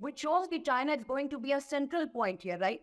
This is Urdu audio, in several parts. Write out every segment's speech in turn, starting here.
which shows that China is going to be a central point here, right?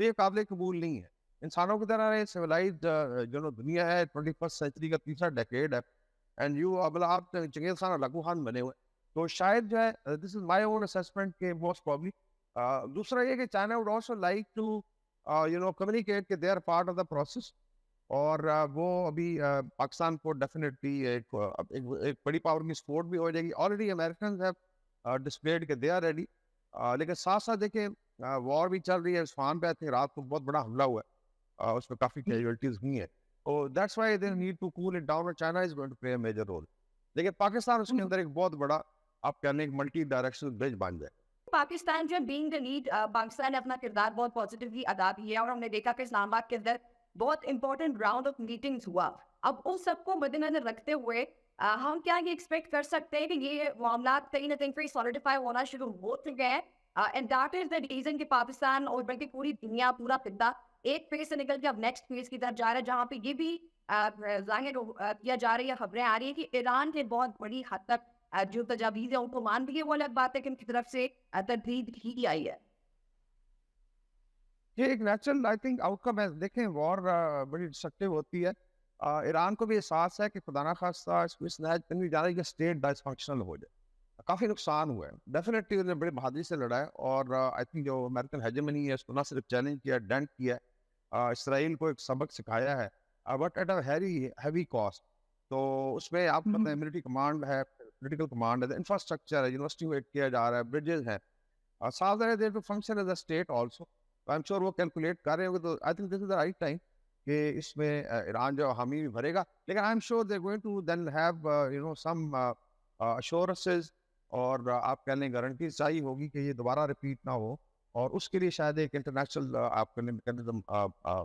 تو یہ قابل قبول نہیں ہے. انسانوں کی طرح سویلائزڈ جو دنیا ہے 21 سینچری کا تیسرا ڈیکیڈ ہے, اینڈ آپ چنگیز خان اور لگو خان بنے ہوئے, تو شاید جو ہے this is my own assessment کہ موسٹ پرابلی. دوسرا یہ کہ China would also like to communicate کہ they are part of the process, اور وہ ابھی پاکستان کو ڈیفینیٹلی ایک بڑی پاور کی سپورٹ بھی ہو جائے گی. آلریڈی امریکنز ہیو ڈسپلیڈ کہ دے آر ریڈی, لیکن ساتھ ساتھ دیکھیں وار بھی چل رہی ہے. اصفہان پہ آئی تھنک رات کو بہت بڑا حملہ ہوا ہے, اس میں کافی کیجویلٹیز ہوئی ہیں. So that's why they need to cool it down, and China is going to play a major role. لیکن پاکستان اس کے اندر ایک بہت بڑا آپ کہنے ایک ملٹی ڈائریکشنل برج بن جائے. پاکستان جو بینگ دا لیڈ, پاکستان نے اپنا کردار بہت پازیٹیولی ادا کیا, اور ہم نے دیکھا کہ اسلام آباد کے اندر بہت امپورٹنٹ راؤنڈ آف میٹنگز ہوا. اب ان سب کو مد نظر رکھتے ہوئے ہم کیا یہ ایکسپیکٹ کر سکتے ہیں کہ یہ معاملات کہیں نہ کہیں پھر سالیڈیفائی ہونا شروع ہو چکے ہیں, and that is the reason کہ پاکستان اور بلکہ پوری دنیا, پورا خطہ ایک فیز سے نکل کے اب نیکسٹ فیز کی طرف جا رہا ہے, جہاں پہ یہ بھی ظاہر کیا جا رہی ہے, خبریں آ رہی ہیں کہ ایران کے بہت بڑی حد تک جو تجاویز ہے ان کو مان بھی ہے, وہ الگ بات ہے کہ ان کی طرف سے تردید ہی آئی ہے. یہ ایک نیچرل آئی تھنک آؤٹ کم ہے. دیکھیں وار بڑی ڈسٹرکٹیو ہوتی ہے. ایران کو بھی احساس ہے کہ خدا نہ خواستہ اس نیچ پہ نہیں جا رہا ہے کہ اسٹیٹ ڈس فنکشنل ہو جائے. کافی نقصان ہوا ہے. ڈیفینیٹلی انہوں نے بڑے بہادری سے لڑا ہے, اور آئی تھنک جو امریکن ہیجمنی ہے اس کو نہ صرف چیلنج کیا, ڈینٹ کیا ہے, اسرائیل کو ایک سبق سکھایا ہے, but at a heavy cost. تو اس میں آپ پتہ ہے ملٹری کمانڈ ہے, پولیٹیکل کمانڈ ہے, انفراسٹرکچر ہے, یونیورسٹی ویٹ کیا جا رہا ہے, بریجز ہیں, صاف ظاہر ہے they're to function as a state also. I'm sure وہ کیلکولیٹ کر رہے ہوں گے. تو I think this is the right time کہ اس میں ایران جو حامی بھی بھرے گا, لیکن I'm sure they going to then have some assurances, اور آپ کہہ لیں گارنٹیز چاہیے ہوگی کہ یہ دوبارہ ریپیٹ نہ ہو, اور اس کے لیے شاید ایک انٹرنیشنل آپ کہنے میکینزم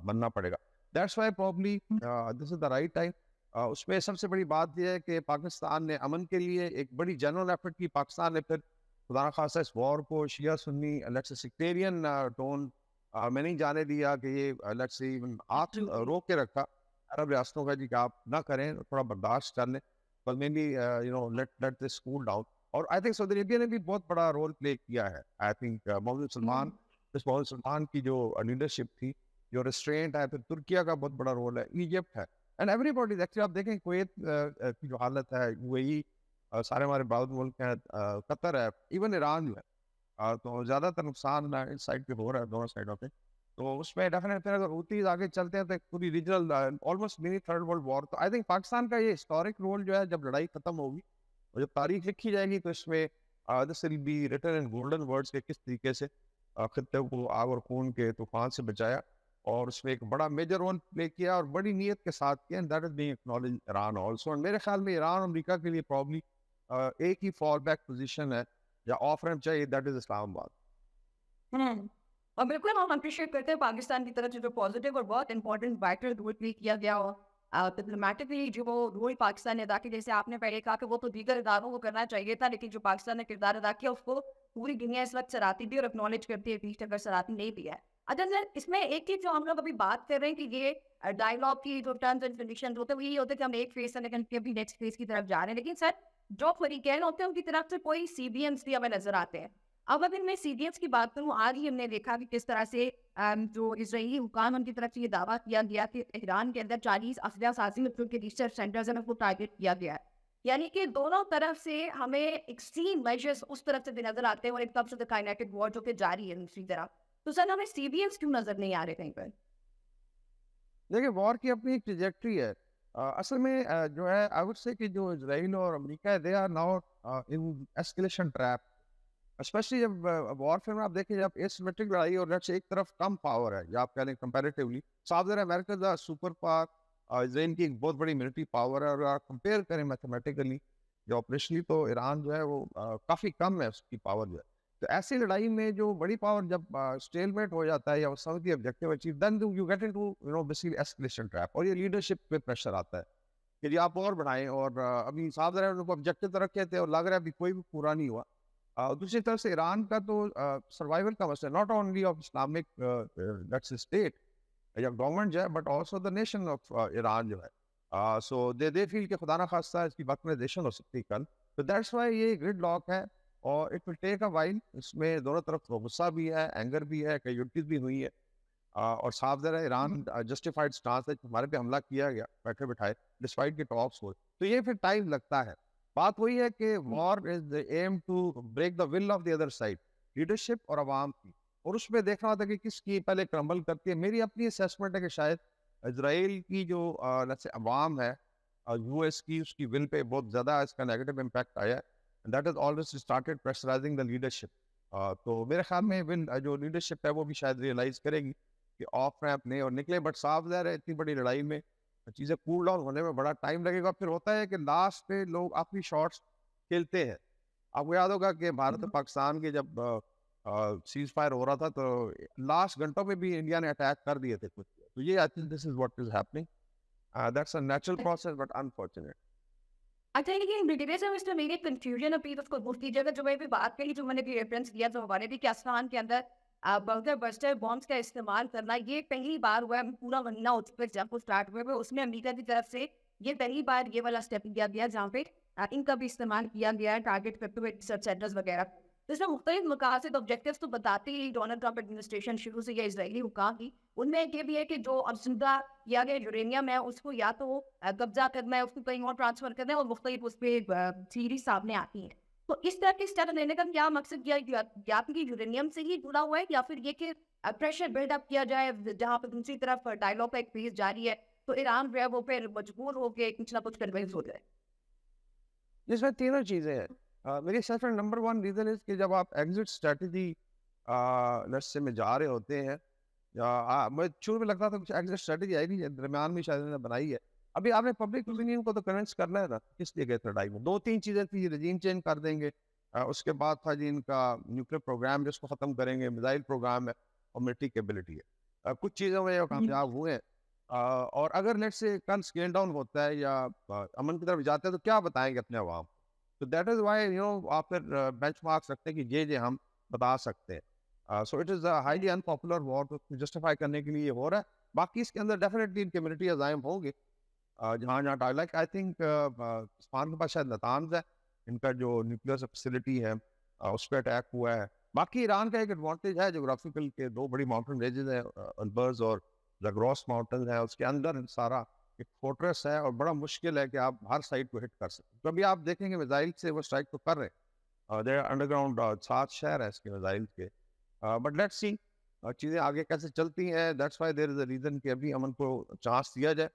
بننا پڑے گا. That's why probably this is the right time. اس میں سب سے بڑی بات یہ ہے کہ پاکستان نے امن کے لیے ایک بڑی جنرل ایفرٹ کی. پاکستان نے پھر خدا نخواستہ اس وار کو شیعہ سنی سیکٹیرین ٹون میں نہیں جانے دیا کہ یہ لیٹس ایون آپ روک کے رکھا عرب ریاستوں کا جی کہ آپ نہ کریں, تھوڑا برداشت کر لیں, but maybe let this cool down. اور آئی تھنک سعودی عربیہ نے بھی بہت بڑا رول پلے کیا ہے. آئی تھنک محمد سلمان کی جو لیڈرشپ تھی, جو ریسٹرینٹ ہے, پھر ترکیہ کا بہت بڑا رول ہے, ایجپٹ ہے, اینڈ ایوری باڈی. ایکچولی آپ دیکھیں کویت کی جو حالت ہے, UAE, سارے ہمارے بعض ملک ہیں, قطر ہے, ایون ایران جو ہے, تو زیادہ تر نقصان اس سائڈ پہ ہو رہا ہے, دونوں سائڈوں پہ. تو اس میں ڈیفینیٹلی اگر ہوتیز آگے چلتے ہیں تو پوری ریجنل آلموسٹ منی تھرڈ ورلڈ وار. تو آئی تھنک پاکستان کا یہ ہسٹورک رول جو ہے, جب لڑائی ختم ہوگی اور جب تاریخ لکھی جائے گی, تو اس میں this will be written in golden words کے کس طریقے سے خطے کو آگ اور خون کے طوفان سے بچایا, اور اس میں ایک بڑا میجر رول پلے کیا, اور بڑی نیت کے ساتھ کیا. And that is being acknowledged Iran also. اور میرے خیال میں ایران اور امریکہ کے لیے پرابلی ایک ہی فال بیک پوزیشن ہے یا آف ریمپ چاہیے, دیٹ از اسلام آباد. اور بالکل ہم اپریشیٹ کرتے ہیں پاکستان کی طرف سے جو پازیٹیو اور بہت امپورٹنٹ وائٹل رول پلے کیا گیا, اور ڈپلومیٹکلی جو وہ رول پاکستان نے ادا کیا, جیسے آپ نے پہلے کہا کہ وہ تو دیگر اداروں کو کرنا چاہیے تھا, لیکن جو پاکستان نے کردار ادا کیا اس کو پوری دنیا اس وقت سراہتی بھی اور اکنالج کرتی ہے, بیچ اگر سراہتی نہیں بھی ہے. اچھا سر, اس میں ایک چیز جو ہم لوگ ابھی بات کر رہے ہیں کہ یہ ڈائلاگ کی جو ٹرمز اینڈ کنڈیشنز ہوتے ہیں وہ یہی ہوتے ہیں کہ ہم ایک فیز سے نکل کے ابھی نیکسٹ فیز کی طرف جا رہے ہیں, لیکن سر جو فریقین ہوتے ہیں ان کی طرف سے کوئی CBMs بھی ہمیں نظر آتے ہیں. اب اگر میں CBMs کی بات کروں, آج ہی ہم نے دیکھا کہ کس طرح سے جو اسرائیلی حکام ان کی طرف سے یہ دعویٰ کیا گیا کہ ایران کے اندر 40 اسلحہ سازی کے ریسرچ سینٹرز ہیں, ان کو ٹارگیٹ کیا گیا ہے. یعنی کہ دونوں طرف سے ہمیں ایکسٹریم میجرز اس طرف سے بھی نظر آتے ہیں, اور ایک طرف سے کائنیٹک وار جو کہ جاری ہے دوسری طرف. تو سر ہمیں CBMs کیوں نظر نہیں آ رہے کہیں پر؟ دیکھیں وار کی اپنی ایک ٹریجیکٹری ہے. اصل میں جو ہے آئی وڈ سے کہ جو اسرائیل اور امریکہ ہے, they are now in escalation trap. Especially جب وار فیئر میں آپ دیکھیں, جب ایسیمیٹرک لڑائی اور لیٹس ایک طرف کم پاور ہے, یا آپ کہہ لیں کمپیریٹیولی صاف ظاہر امریکہ کا سپر پاور, اسرائیل کی ایک بہت بڑی ملٹری پاور ہے, اور کمپیئر کریں میتھمیٹیکلی یا آپریشنلی تو ایران جو ہے وہ کافی کم ہے اس کی پاور جو ہے. تو ایسی لڑائی میں جو بڑی پاور جب اسٹیل میٹ ہو جاتا ہے یا وہ سمجھتی objective achieve, then you get into basically escalation trap. اور یہ لیڈرشپ پہ پریشر آتا ہے کہ جی آپ اور بڑھائیں, اور ابھی صاف ظاہر ان کو آبجیکٹیو تو رکھے تھے اور لگ رہا ہے ابھی کوئی بھی پورا نہیں ہوا. دوسری طرف سے ایران کا تو سروائیول کا مسئلہ not only of Islamic state یا گورنمنٹ جو ہے, but also the nation of Iran جو ہے. سو دے فیل کہ خدا نہ خواستہ اس کی ویپنائزیشن ہو سکتی کل. تو دیٹس وائی یہ گرڈ لاک ہے, اور it will take a while. اس میں دونوں طرف غصہ بھی ہے, اینگر بھی ہے, کیجوالٹیز بھی ہوئی ہے. اور صاف ظاہر ہے ایران جسٹیفائڈ سٹانس ہے کہ ہمارے پہ حملہ کیا گیا بیٹھے بٹھائے ڈسپائٹ کے ٹاکس ہوئے. تو یہ پھر ٹائم لگتا ہے. بات وہی ہے کہ war is aim to break the will of the other side, leadership اور عوام کی, اور اس میں دیکھنا ہوتا ہے کہ کس کی پہلے کرمبل کرتی ہے. میری اپنی اسیسمنٹ ہے کہ شاید اسرائیل کی جو عوام ہے یو ایس کی, اس کی ول پہ بہت زیادہ اس کا نیگیٹو امپیکٹ آیا ہے. That is always started pressurising the leadership. تو میرے خیال میں جو لیڈرشپ ہے وہ بھی شاید ریئلائز کرے گی کہ آف ریمپ نہیں اور نکلے. بٹ صاف ظاہر ہے اتنی بڑی لڑائی میں چیزیں کول ڈاؤن ہونے میں بڑا ٹائم لگے گا. پھر ہوتا ہے کہ لاسٹ پہ لوگ اپنی شارٹس کھیلتے ہیں. آپ کو یاد ہوگا کہ بھارت اور پاکستان کے جب سیز فائر ہو رہا تھا تو لاسٹ گھنٹوں میں بھی انڈیا نے اٹیک کر دیے تھے کچھ. تو یہ آئی think this is what is happening. That's a natural process but unfortunate. اچھا لیکن ڈیٹیلس میں اس میں میری کنفیوژن ابھی اس کو گفت کیجیے گا. جو میں بھی بات کہی, جو میں نے بھی ریفرنس دیا تو ہمارے بھی کہ آسمان کے اندر بنکر بسٹر بامس کا استعمال کرنا یہ پہلی بار ہوا ہے. پورا مہینہ ہو چکا ہے جب وہ اسٹارٹ ہوئے ہوئے. اس میں امریکہ کی طرف سے یہ پہلی بار یہ والا اسٹیپ لیا گیا جہاں پہ ان کا بھی استعمال کیا گیا ہے ٹارگیٹ کرتے ہوئے ریسرچ سینٹرز وغیرہ. اس میں مختلف مقاصد آبجیکٹیوز تو بتاتے ہی ڈونلڈ ٹرمپ ایڈمنسٹریشن شروع سے یا اسرائیلی حکام کی. ان میں یہ بھی ہے کہ جو افزودہ کیا گیا یورینیم ہے اس کو یا تو قبضہ کرنا ہے, اس کو کہیں اور ٹرانسفر کرنا ہے, اور مختلف اس پہ تھیوری سامنے آتی ہیں. تو اس طرح کے اسٹیپ لینے کا کیا مقصد یا کہ یورینیم سے ہی جڑا ہوا ہے, یا پھر یہ کہ پریشر بلڈ اپ کیا جائے جہاں پہ دوسری طرف ڈائلاگ کا ایک فیز جاری ہے تو ایران جو ہے وہ پھر مجبور ہو کے کچھ نہ کچھ کنوینس ہو جائے. اس میں تینوں چیزیں ہیں. میری self number one reason is کہ جب آپ ایگزٹ اسٹریٹجی سے میں جا رہے ہوتے ہیں, مجھے شروع میں لگتا تھا کچھ ایگزٹ اسٹریٹجی آئی نہیں, درمیان میں شاید نے بنائی ہے. ابھی آپ نے پبلک اوپینین کو تو کنونس کرنا ہے نا, کس لیے گئے تھے لڑائی میں. دو تین چیزیں تھی, رجیم چینج کر دیں گے, اس کے بعد تھا جی ان کا نیوکلیر پروگرام جس کو ختم کریں گے, میزائل پروگرام ہے, اور ملٹری کیپبلٹی ہے. کچھ چیزوں میں وہ کامیاب ہوئے ہیں. اور اگر لیٹ سے کل اسکیل ڈاؤن ہوتا ہے یا امن کی طرف جاتے ہیں تو کیا بتائیں گے اپنے عوام. تو دیٹ از وائی آپ پھر بینچ مارکس رکھتے ہیں کہ یہ ہم بتا سکتے ہیں. So it is highly unpopular war, تو جسٹیفائی کرنے کے لیے یہ ہو رہا ہے. باقی اس کے اندر ڈیفینیٹلی ان کمیونٹی عزائم ہوں گے جہاں جہاں ڈائلیک. آئی تھنک عثمان کے پاس شاید نتانز ہے, ان کا جو نیوکلیئر فیسلٹی ہے اس پہ اٹیک ہوا ہے. باقی ایران کا ایک ایڈوانٹیج ہے جغرافیکل کے, دو بڑی ماؤنٹین رینجز ہیں, البرز اور زاگروس ماؤنٹین ہے, اس کے اندر سارا ایک فورٹریس ہے, اور بڑا مشکل ہے کہ آپ ہر سائٹ کو ہٹ کر سکیں. تو ابھی آپ دیکھیں گے میزائل سے وہ اسٹرائک تو کر رہے ہیں, دیر انڈر گراؤنڈ 7 شہر ہیں اس کے میزائل کے. بٹ لیٹس سی چیزیں آگے کیسے چلتی ہیں. That's why there is a reason کہ ابھی امن کو چانس دیا جائے,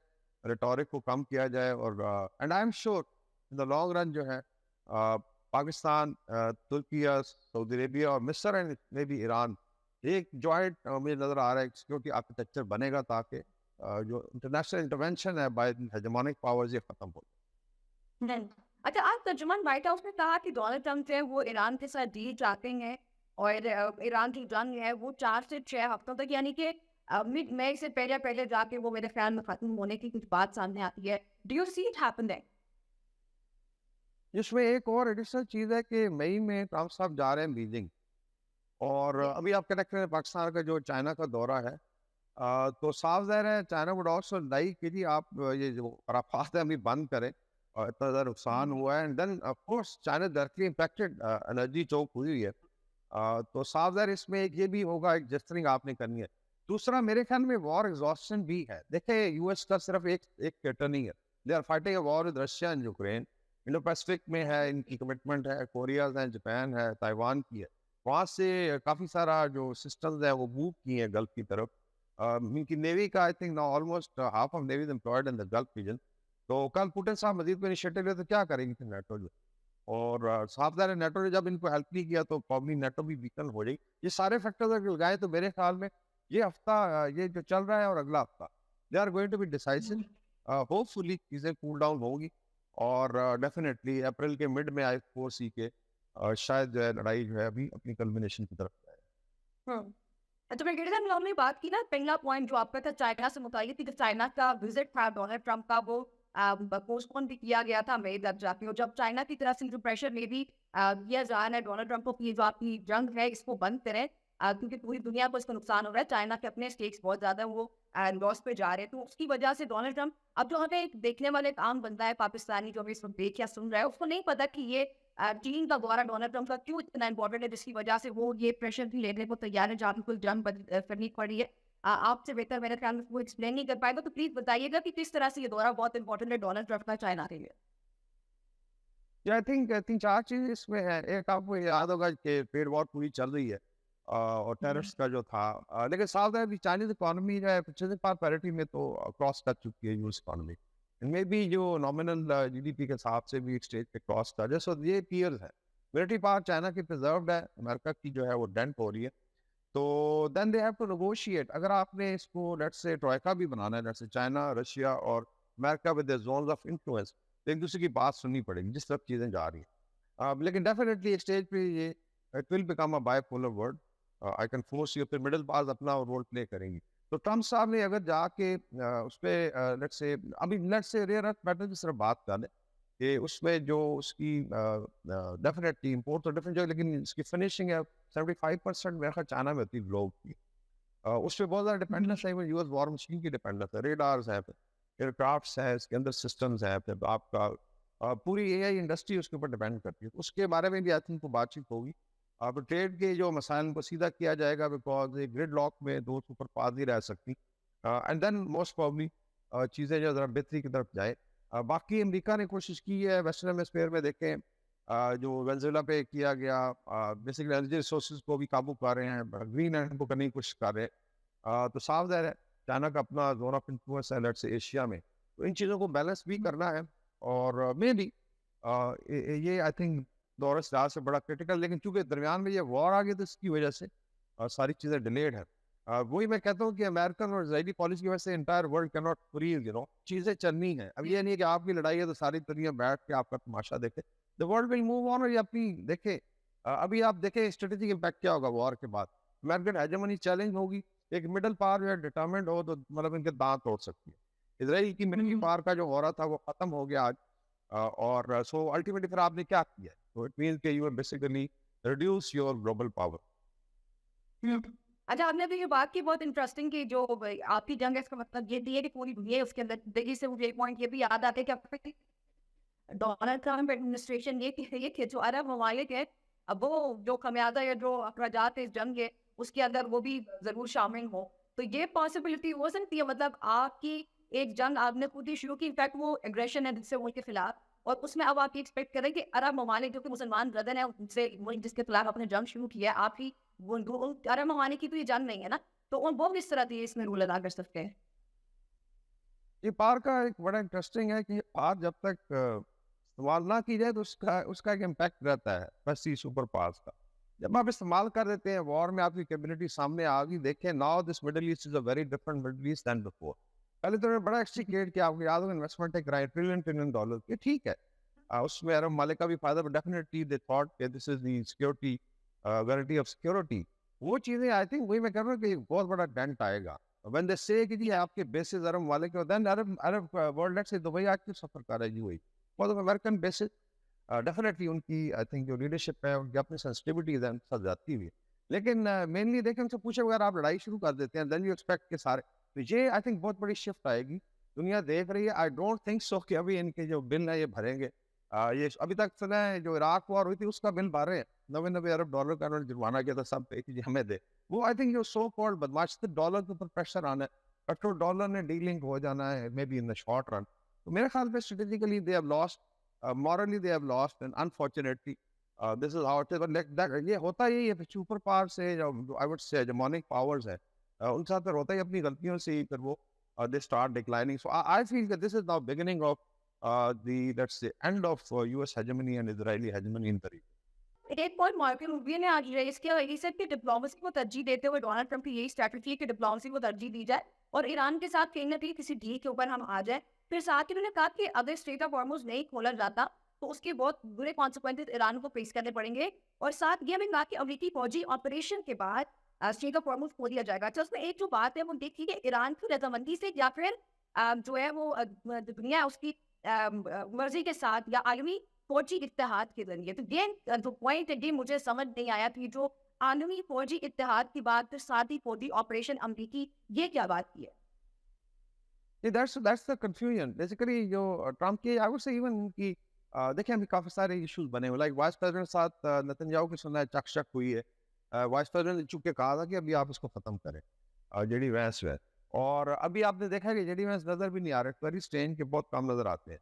ریٹورک کو کم کیا جائے. اور and I am sure in the long run جو ہے پاکستان, ترکیہ, سعودی عربیہ اور مصر اینڈ میں بھی ایران ایک جوائنٹ مجھے نظر آ رہا ہے سیکورٹی آرکیٹیکچر بنے گا تاکہ جو انٹرنیشنل انٹرونشن ہے بائی ہیجمونک پاورز یہ ختم ہو جائے. اچھا, آج ترجمان وائٹ ہاؤس نے کہا کہ ڈونلڈ ٹرمپ جو ہے وہ ایران کے ساتھ ڈیل چاہتے ہیں, اور ایران کی جنگ ہے وہ 4 سے 6 ہفتوں تک, یعنی کہ مڈ مئی سے پہلے جا کے وہ میرے خیال میں ختم ہونے کی کچھ بات سامنے آتی ہے. Do you see it happen then? جس میں ایک اور ایڈیشنل چیز ہے کہ مئی میں ٹرمپ صاحب جا رہے ہیں بیجنگ, اور ابھی آپ کہہ رہے ہیں پاکستان کا جو چائنا کا دورہ ہے, تو صاف ظاہر ہے چائنا وڈ آلسو لائک کہ جی آپ یہ جو رافات ہے ابھی بند کریں, اور اتنا زیادہ نقصان ہوا ہے. And then of course China directly impacted, energy choke ہوئی ہے. تو صاف ظاہر اس میں ایک یہ بھی ہوگا ایک جسٹرنگ آپ نے کرنی ہے. دوسرا میرے خیال میں وار ایگزاسشن بھی ہے. دیکھیں یو ایس کا صرف ایک ٹرننگ ہے, they are fighting a war with Russia and Ukraine. Indo Pacific میں ہے ان کی کمٹمنٹ ہے, کوریاز ہیں, جاپان ہے, تائیوان کی ہے. وہاں سے کافی سارا جو سسٹمز ہیں وہ موو کیے ہیں گلف کی طرف. ان کی نیوی کا I think almost half of navy is employed in the Gulf region. تو کل پوٹن صاحب مزید کو انیشیٹو لے تو کیا کریں گے پھر نیٹو جو, اور صاف ظاہر نیٹو نے جب ان کو ہیلپ نہیں کیا تو پرابلی نیٹو بھی ویکن ہو جائے گی. یہ سارے فیکٹرز اگر لگائے تو میرے خیال میں یہ ہفتہ یہ جو چل رہا ہے اور اگلا ہفتہ they are going to be decisive. Hopefully چیزیں کول ڈاؤن ہوگی, اور ڈیفینیٹلی اپریل کے مڈ میں آئی فور سی کے شاید جو ہے لڑائی جو ہے ابھی اپنی کلمنیشن کی طرف جائے. تو میں ڈیڑھ ہم نے بات کی نا, پہلا پوائنٹ جو آپ کا تھا چائنا سے متعلق تھی کہ چائنا کا وزٹ تھا ڈونلڈ ٹرمپ کا, وہ پوسٹ پون بھی کیا گیا تھا مئی تک جا کے. اور جب چائنا کی طرف سے جو پریشر میں بھی کیا جا رہا ہے ڈونلڈ ٹرمپ کو کہ جو آپ کی جنگ ہے اس کو بند کریں, کیونکہ پوری دنیا کو اس کا نقصان ہو رہا ہے, چائنا کے اپنے اسٹیکس بہت زیادہ وہ لاس پہ جا رہے ہیں. تو اس کی وجہ سے ڈونلڈ ٹرمپ اب جو ہمیں ایک دیکھنے والے ایک عام بندہ ہے پاکستانی جو ہمیں اس وقت دیکھ یا سن رہا ہے, اس کو نہیں پتا کہ یہ چین کا دورہ ڈونلڈ ٹرمپ کا کیوں اتنا امپورٹنٹ ہے, جس کی وجہ سے وہ یہ پریشر بھی لینے کو تیار ہے جہاں بالکل جنگ کرنی پڑی ہے. آپ سے بہتر میرے خیال میں وہ ایکسپلین نہیں کر پائے گا, تو پلیز بتائیے گا کہ کس طرح سے یہ دورہ بہت امپورٹنٹ ہے ڈونلڈ ٹرمپ کا چائنا کے لیے. آئی تھنک تین چار چیزیں اس میں ہیں. ایک آپ کو یاد ہوگا کہ ٹریڈ وار پوری چل رہی ہے اور ٹیرفس کا جو تھا, لیکن صاف ہے چائنیز اکانومی جو ہے پچھلے پار پیرٹی میں تو کراس کر چکی ہے یو ایس اکانومی. ان میں بھی جو نامنل جی ڈی پی کے حساب سے بھی ایک اسٹیج پہ کراس تھا. جیسے یہ پیئرز ہے, ملٹری پار چائنا کی پرزروڈ ہے, امریکہ کی جو ہے وہ ڈینٹ ہو رہی ہے. تو دین دے ہیو ٹو نیگوشیٹ. اگر آپ نے اس کو لیٹ سے ٹروئکا بھی بنانا ہے, لیٹ سے چائنا, رشیا اور امریکہ ود زونز آف انفلوئنس, ایک دوسرے کی بات سننی پڑے گی جس طرح چیزیں جا رہی ہیں. لیکن ڈیفینیٹلی اسٹیج پہ یہ it will become a by polar world. I can force you, پھر مڈل پاس اپنا رول پلے کریں گی. تو ٹرمپ صاحب نے اگر جا کے اس پہ لیٹ سے ابھی لیٹ سے ریئر ارتھ میٹل کی طرف بات کر لیں کہ اس میں جو اس کی ڈیفینیٹلی امپورٹ تو ڈفرینٹ جو, لیکن اس کی فنیشنگ ہے 75% میرا خیال چائنا میں ہوتی ہے گلوب کی. اس پہ بہت زیادہ ڈیپینڈنس ہے. یو ایس وار مشین کی ڈیپینڈنس ہے, ریڈارز ہیں, ایئر کرافٹس ہیں, اس کے اندر سسٹمز ہیں, پھر آپ کا پوری اے آئی انڈسٹری اس کے اوپر ڈیپینڈ کرتی ہے. اس کے بارے میں بھی آئی تھنک کو بات چیت ہوگی. اب ٹریڈ کے جو مسائل کو سیدھا کیا جائے گا, بیکاز گرڈ لاک میں دو سپر پاور نہیں رہ سکتی. اینڈ دین موسٹ پرابلی چیزیں جو ذرا بہتری کی طرف جائے. باقی امریکہ نے کوشش کی ہے ویسٹرن ہیمسفیئر میں, دیکھیں جو وینزویلا پہ کیا گیا, بیسکلی انرجی ریسورسز کو بھی قابو کر رہے ہیں, گرین اینڈ کو کرنے کی کوشش کر رہے ہیں. تو صاف ظاہر ہے چائنا کا اپنا زون آف انفلوئنس ہے لیٹ سے ایشیا میں, تو ان چیزوں کو بیلنس بھی کرنا ہے. اور مے بی یہ آئی تھنک دور سیاست سے بڑا کرٹیکل, لیکن چونکہ درمیان میں یہ وار آ گئی تو اس کی وجہ سے ساری چیزیں ڈیلیڈ ہیں. وہی میں کہتا ہوں کہ امریکن اور اسرائیلی پالیسی کی وجہ سے انٹائر ورلڈ کی ناٹ فریز, یو نو, چیزیں چلنی ہیں. اب یہ نہیں ہے کہ آپ کی لڑائی ہے تو ساری دنیا بیٹھ کے آپ کا تماشا دیکھے. The world will move on. اور یہ اپنی دیکھیں, ابھی آپ دیکھیں اسٹریٹجک امپیکٹ کیا ہوگا وار کے بعد. امریکن ہیجمنی چیلنج ہوگی, ایک مڈل پاور جو ہے ڈیٹرمنٹ ہو تو مطلب ان کے دانت توڑ سکتی ہے. اسرائیل کی ملٹری پاور کا جو ہو رہا تھا وہ ختم ہو گیا آج. اور سو الٹیمیٹلی پھر آپ نے کیا کیا, تو اٹ مینس کہ you are basically reduce your global power. اچھا, آپ نے بھی یہ بات کی بہت انٹرسٹنگ کہ جو آپ کی جنگ ہے اس کا مطلب یہ ہے کہ پوری دنیا اس کے اندر دیکھی سے مجھے ایک پوائنٹ یہ بھی یاد آتا ہے کہ ڈونلڈ ٹرمپ ایڈمنسٹریشن یہ کہ جو عرب ممالک ہے اب وہ جو خمیازہ یا جو اخراجات اس جنگ ہے اس کے اندر وہ بھی ضرور شامل ہوں. تو یہ پاسبلٹی ہو سکتی ہے, مطلب آپ کی ایک جنگ آپ نے خود ہی شروع کی, انفیکٹ وہ ایگریشن ہے دوسرے ملک کے خلاف, اور اس میں اب آپ یہ ایکسپیکٹ کریں کہ عرب ممالک جو کہ مسلمان بردن ہے ان سے جس کے خلاف آپ نے جنگ شروع کی ہے, آپ ہی وہ عرب ممالک کی تو یہ جنگ نہیں ہے نا, تو وہ کس طرح سے اس میں رول ادا کر سکتے ہیں. یہ پار کا ایک بڑا انٹرسٹنگ ہے کہ یہ پار جب تک استعمال نہ کی جائے تو اس کا ایک امپیکٹ رہتا ہے ویسٹی سپر پاورز کا. جب آپ استعمال کر دیتے ہیں وار میں, آپ کی کیپبلٹی سامنے آ گئی. دیکھیں now this Middle East is a very different Middle East than before. پہلے تو بڑا ایکسٹیکیٹ کیا, آپ کو یاد ہوگا انویسٹمنٹ ایک ٹریلین ڈالر, یہ ٹھیک ہے, اس میں عرب ممالک کا بھی فائدہ, بٹ ڈیفینیٹلی دے تھاٹ کہ دس از دی سیکورٹی, گارنٹی آف سیکورٹی. وہ چیزیں آئی تھنک وہی میں کہہ رہا ہوں کہ بہت بڑا ڈینٹ آئے گا. when they say کہ جی آپ کے بیسز عرب ممالک کے, then عرب ورلڈ لیٹ سے دبئی آج کیوں سفر کر رہا ہے جی وہی بہت امریکن بیسز. ڈیفینیٹلی ان کی آئی تھنک جو لیڈرشپ ہے ان کی اپنی سینسٹیوٹیز ہیں سب جاتی ہوئی, لیکن مینلی دیکھیں ان سے پوچھے بغیر آپ لڑائی شروع کر دیتے ہیں, دین یو ایکسپیکٹ کہ سارے, تو یہ آئی تھنک بہت بڑی شفٹ آئے گی. دنیا دیکھ رہی ہے. آئی ڈونٹ تھنک سو کہ ابھی ان کے جو بل ہے یہ بھریں گے. یہ ابھی تک سنا ہے جو عراق وار ہوئی تھی اس کا بل بھر رہے ہیں, 90 ارب ڈالر کا انہوں نے جرمانہ کیا تھا سب پہ کہ جی ہمیں دے. وہ آئی تھنک جو سو کالڈ بدماش تھے, ڈالر کے اوپر پریشر آنا ہے, پیٹرول ڈالر نے ڈیلنگ ہو جانا ہے may be in the short run. تو میرے خیال پہ strategically they have lost, morally they have lost, and unfortunately this is how it is. But یہ ہوتا ہی ہے سپر پاور سے, جو I would say hegemonic powers ہیں ان ساتھ پھر ہوتا ہی اپنی غلطیوں سے ہی, پھر وہ they start declining. So I feel that this is now beginning of the let's say end of US hegemony and Israeli hegemony in the region. ایک پوائنٹ مارکن روبیو نے آج ریز کیا, یہ سب کہ ڈپلومسی کو ترجیح دیتے ہوئے ڈونلڈ ٹرمپ کی یہی اسٹریٹجی ہے کہ ڈپلومسی کو ترجیح دی جائے اور ایران کے ساتھ کہیں نہ کہیں کسی ڈیل کے اوپر ہم آ جائیں. پھر ساتھ ہی انہوں نے کہا کہ اگر اسٹریٹ آف ہارموز نہیں کھولا جاتا تو اس کے بہت برے کانسیکوینسز ایران کو فیس کرنے پڑیں گے. اور ساتھ یہ بھی کہا کہ امریکی فوجی آپریشن کے بعد اسٹریٹ آف ہارموز کھول دیا جائے گا. اچھا, اس میں ایک جو بات ہے وہ دیکھیے کہ ایران کی رضامندی سے یا پھر جو ہے وہ دنیا اس کی مرضی کے ساتھ یا عالمی فوجی اتحاد کے ذریعے. تو یہ جو پوائنٹ ہے یہ مجھے سمجھ نہیں آیا کہ جو عالمی فوجی اتحاد کی بات, پھر ساتھ ہی فوجی آپریشن امریکی, یہ کیا بات کی ہے؟ That's the confusion. Basically جو ٹرمپ کی I would say even ان کی دیکھیں ابھی کافی سارے ایشوز بنے ہوئے, لائک وائس پریزیڈنٹ کے ساتھ نتن یاہو کی سنا ہے چک شک ہوئی ہے. وائس پریزیڈنٹ نے چونکہ کہا تھا کہ ابھی آپ اس کو ختم کریں, جڑی وینس ہے. اور ابھی آپ نے دیکھا کہ جڑی وینس نظر بھی نہیں آ رہے, کری اسٹین کے بہت کم نظر آتے ہیں.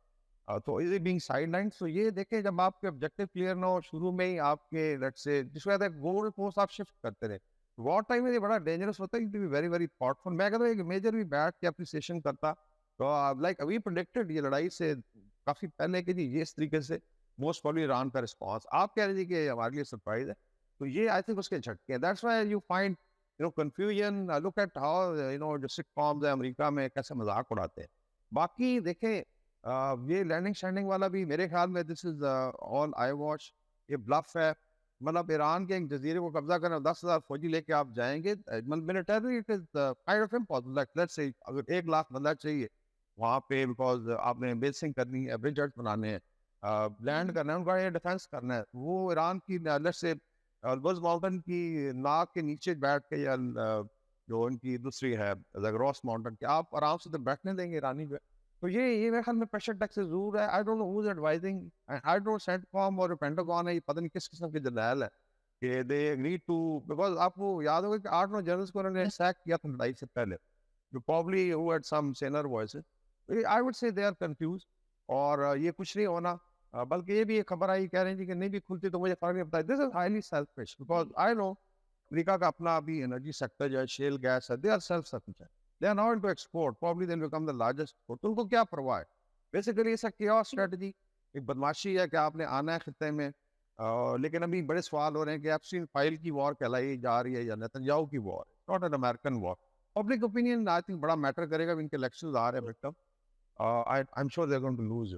تو is it being side line. تو یہ دیکھیں جب آپ کے آبجیکٹو کلیئر نہ ہو شروع میں ہی آپ کے لیٹ سے جس کو کہتے ہیں گول پوسٹ آپ شفٹ کرتے رہے, وار ٹائم میں یہ بڑا ڈینجرس ہوتا ہے. To be very very thoughtful. میں کہتا ہوں ایک میجر بھی بیٹھ کے اپریسیشن کرتا تو لائک وی پریڈکٹڈ یہ لڑائی سے کافی پہلے کہ جی یہ اس طریقے سے موسٹ پرابلی ایران کا رسپانس. آپ کہہ رہے جی کہ ہمارے لیے سرپرائز ہے, تو یہ آئی تھنک اس کے جھٹکے ہیں. That's why you find confusion. Look at how جو سٹ کامز ہیں امریکہ میں کیسے مذاق اڑاتے ہیں. باقی دیکھیں یہ لینڈنگ شینڈنگ والا بھی میرے خیال میں دس از آل آئی واش, یہ بلف ہے. مطلب ایران کے ایک جزیرے کو قبضہ کرنا 10,000 فوجی لے کے آپ جائیں گے, military it is kind of impossible. Like let's say اگر 1,00,000 بندہ چاہیے وہاں پہ, بیکاز آپ نے بیسنگ کرنی ہے, بریجز بنانے ہیں, لینڈ کرنا ہے, ان کا یہ ڈیفینس کرنا ہے. وہ ایران کی لیٹس سے البرز ماؤنٹین کی ناک کے نیچے بیٹھ کے, یا جو ان کی دوسری ہے روس ماؤنٹین کے, آپ آرام سے تو بیٹھنے دیں گے ایرانی پہ. تو یہ میرے خیال میں پریشر ٹیکس ضرور ہے. I don't know who is advising, I don't CENTCOM اور پینٹاگون ہے, یہ پتہ نہیں کس قسم کے جرنیل ہے کہ دے نیڈ ٹو, بیکاز آپ کو یاد ہوگا کہ 8-9 جنرلس کو انہوں نے سیک کیا تھا لڑائی سے پہلے, جو probably who had some saner voices. I would say they are confused. اور یہ کچھ نہیں ہونا, بلکہ یہ بھی ایک خبر آئی کہہ رہے ہیں کہ نہیں بھی کھلتی تو مجھے فرق نہیں پڑتا. This is highly selfish, because I know امریکہ کا اپنا ابھی انرجی سیکٹر جو ہے شیل گیس ہے, they are self sufficient, they are not into export, probably they'll become the largest. تو ان کو کیا پرواہ ہے بیسیکلی. اس کی اور اسٹریٹجی ایک بدماشی ہے کہ آپ نے آنا ہے خطے میں, لیکن ابھی بڑے سوال ہو رہے ہیں کہ ایپسٹین فائل کی وار کہلائی جا رہی ہے یا نیتنیاہو کی war, not an American war. Public opinion I think بڑا میٹر کرے گا. ان کے الیکشنز آ رہے ہیں victim, I'm sure they are going to lose.